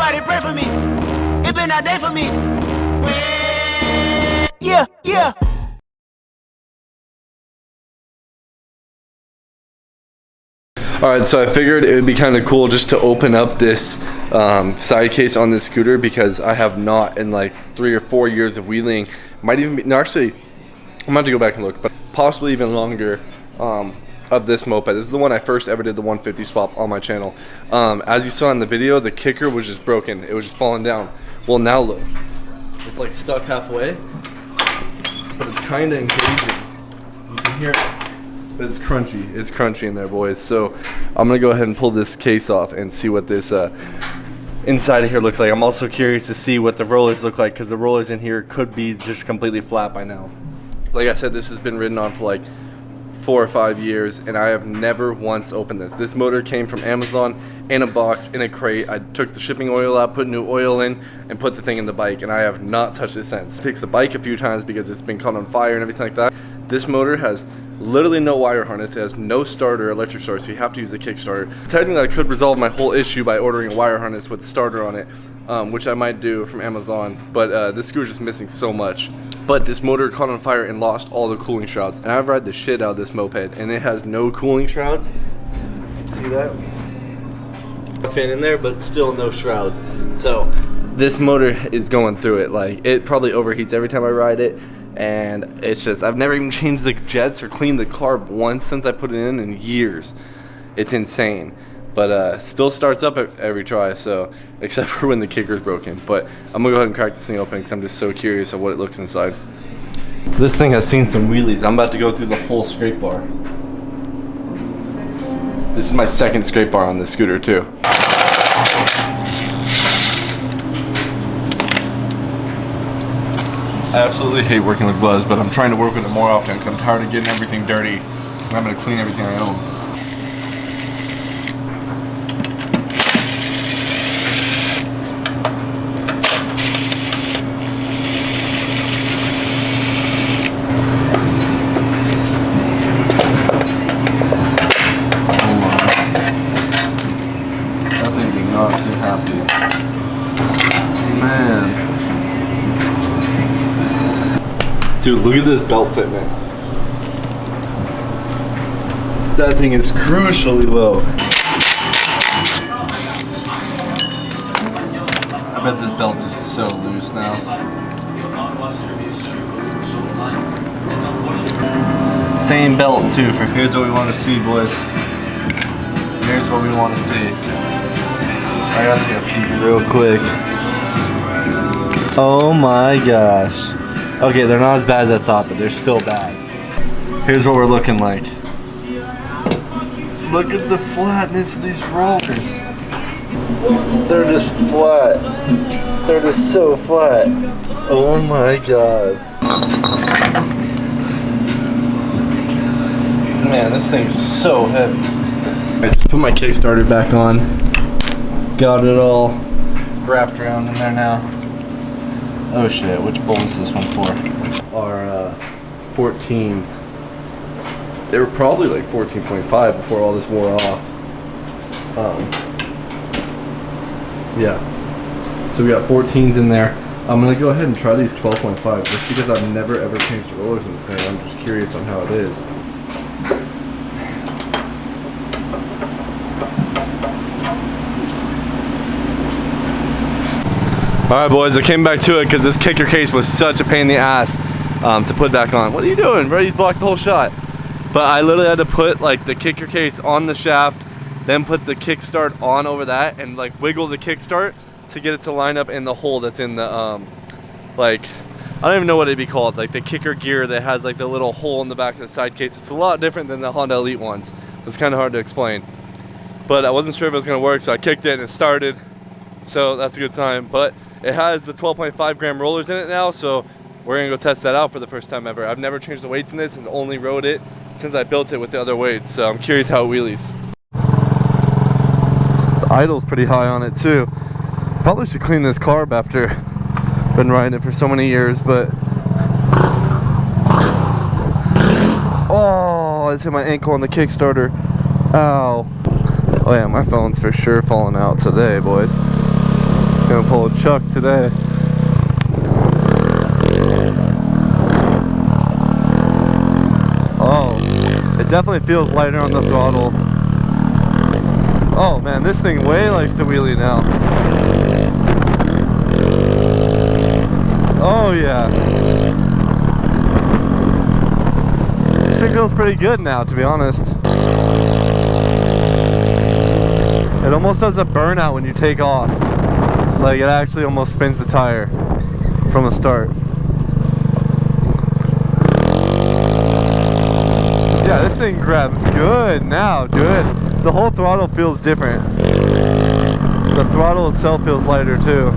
Somebody pray for me. It been a day for me. Yeah, yeah. Alright, so I figured it would be kind of cool just to open up this side case on this scooter, because I have not in like 3 or 4 years of wheeling. Might even be, no, actually, I'm about to go back and look, but possibly even longer, of this moped. This is the one I first ever did the 150 swap on my channel. As you saw in the video, the kicker was just broken. It was just falling down. Well, now look. It's like stuck halfway, but it's kind of engaging. You can hear it. But it's crunchy. It's crunchy in there, boys. So I'm gonna go ahead and pull this case off and see what this inside of here looks like. I'm also curious to see what the rollers look like, because the rollers in here could be just completely flat by now. Like I said, this has been ridden on for like 4 or 5 years, and I have never once opened this. This motor came from Amazon in a box, in a crate. I took the shipping oil out, put new oil in, and put the thing in the bike, and I have not touched it since. Fixed the bike a few times because it's been caught on fire and everything like that. This motor has literally no wire harness. It has no starter, electric starter, so you have to use a Kickstarter. Technically, I could resolve my whole issue by ordering a wire harness with a starter on it, which I might do from Amazon, but this scooter's just missing so much. But this motor caught on fire and lost all the cooling shrouds, and I've ride the shit out of this moped, and it has no cooling shrouds. See that? Fan in there, but still no shrouds. So this motor is going through it. Like, it probably overheats every time I ride it. And it's just, I've never even changed the jets or cleaned the carb once since I put it in years. It's insane. But still starts up every try, so, except for when the kicker's broken. But I'm gonna go ahead and crack this thing open because I'm just so curious of what it looks inside. This thing has seen some wheelies. I'm about to go through the whole scrape bar. This is my second scrape bar on this scooter too. I absolutely hate working with gloves, but I'm trying to work with it more often because I'm tired of getting everything dirty. And I'm going to clean everything I own. That thing did not seem happy. Man. Dude, look at this belt fitment. That thing is crucially low. I bet this belt is so loose now. Same belt too. Here's what we want to see, boys. Here's what we want to see. I got to take a peek real quick. Oh my gosh. Okay, they're not as bad as I thought, but they're still bad. Here's what we're looking like. Look at the flatness of these rollers. They're just flat. They're just so flat. Oh my god. Man, this thing's so heavy. I just put my Kickstarter back on. Got it all wrapped around in there now. Oh shit, which bolt is this one for? Our 14s. They were probably like 14.5 before all this wore off. Yeah. So we got 14s in there. I'm gonna go ahead and try these 12.5 just because I've never ever changed the rollers in this thing. I'm just curious on how it is. Alright boys, I came back to it because this kicker case was such a pain in the ass to put back on. What are you doing, bro? You blocked the whole shot. But I literally had to put like the kicker case on the shaft, then put the kickstart on over that and like wiggle the kickstart to get it to line up in the hole that's in the like, I don't even know what it'd be called, like the kicker gear that has like the little hole in the back of the side case. It's a lot different than the Honda Elite ones. It's kind of hard to explain. But I wasn't sure if it was gonna work, so I kicked it and it started. So that's a good sign. But it has the 12.5 gram rollers in it now, so we're gonna go test that out for the first time ever. I've never changed the weights in this and only rode it since I built it with the other weights, so I'm curious how it wheelies. The idle's pretty high on it too. Probably should clean this carb after been riding it for so many years, but oh, I just hit my ankle on the Kickstarter. Ow. Oh yeah, my phone's for sure falling out today, boys. Gonna pull a Chuck today. Oh, it definitely feels lighter on the throttle. Oh man, this thing way likes to wheelie now. Oh yeah. This thing feels pretty good now, to be honest. It almost does a burnout when you take off. Like it actually almost spins the tire from the start. Yeah, this thing grabs good now, good. The whole throttle feels different. The throttle itself feels lighter too.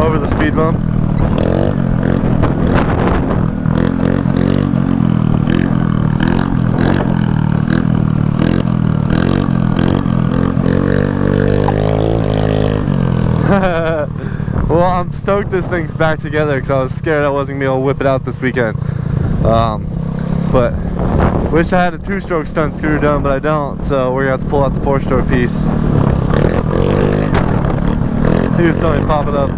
Over the speed bump. Well, I'm stoked this thing's back together because I was scared I wasn't going to be able to whip it out this weekend. But wish I had a 2-stroke stunt scooter done, but I don't, so we're going to have to pull out the 4-stroke piece. He was telling me to pop it up.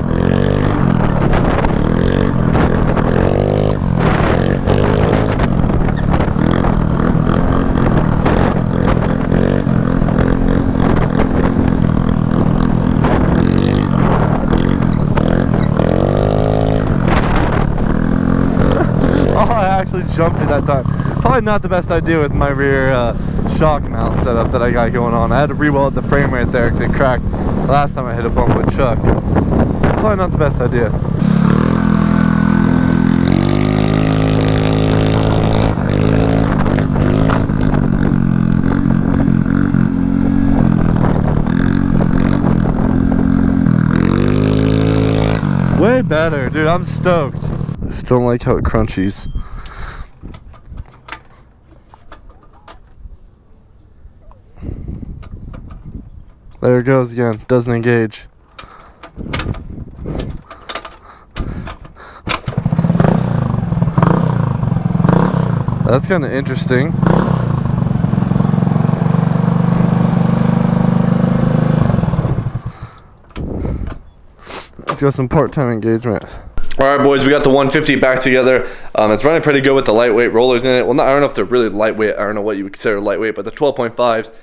Jumped it that time. Probably not the best idea with my rear shock mount setup that I got going on. I had to re-weld the frame right there because it cracked the last time I hit a bump with Chuck. Probably not the best idea. Way better, dude. I'm stoked. I don't like how it crunchies. There it goes again. Doesn't engage. That's kind of interesting. Let's get some part-time engagement. Alright boys, we got the 150 back together. It's running pretty good with the lightweight rollers in it. Well, I don't know if they're really lightweight. I don't know what you would consider lightweight, but the 12.5s,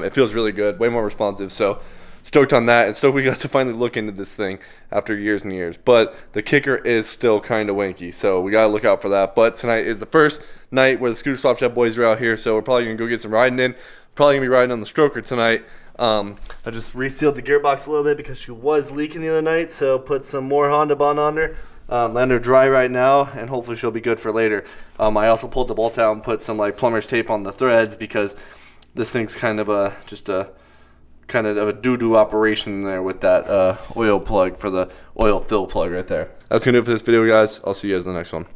it feels really good, way more responsive. So stoked on that, and stoked we got to finally look into this thing after years and years. But the kicker is still kind of wanky, so we gotta look out for that. But tonight is the first night where the Scooter Swap Shop boys are out here, so we're probably gonna go get some riding in. Probably gonna be riding on the stroker tonight. I just resealed the gearbox a little bit because she was leaking the other night, so put some more Honda Bond on her. Letting her dry right now, and hopefully she'll be good for later. I also pulled the bolt out and put some like plumber's tape on the threads because this thing's kind of a kind of a doo-doo operation there with that oil plug for the oil fill plug right there. That's gonna do it for this video, guys. I'll see you guys in the next one.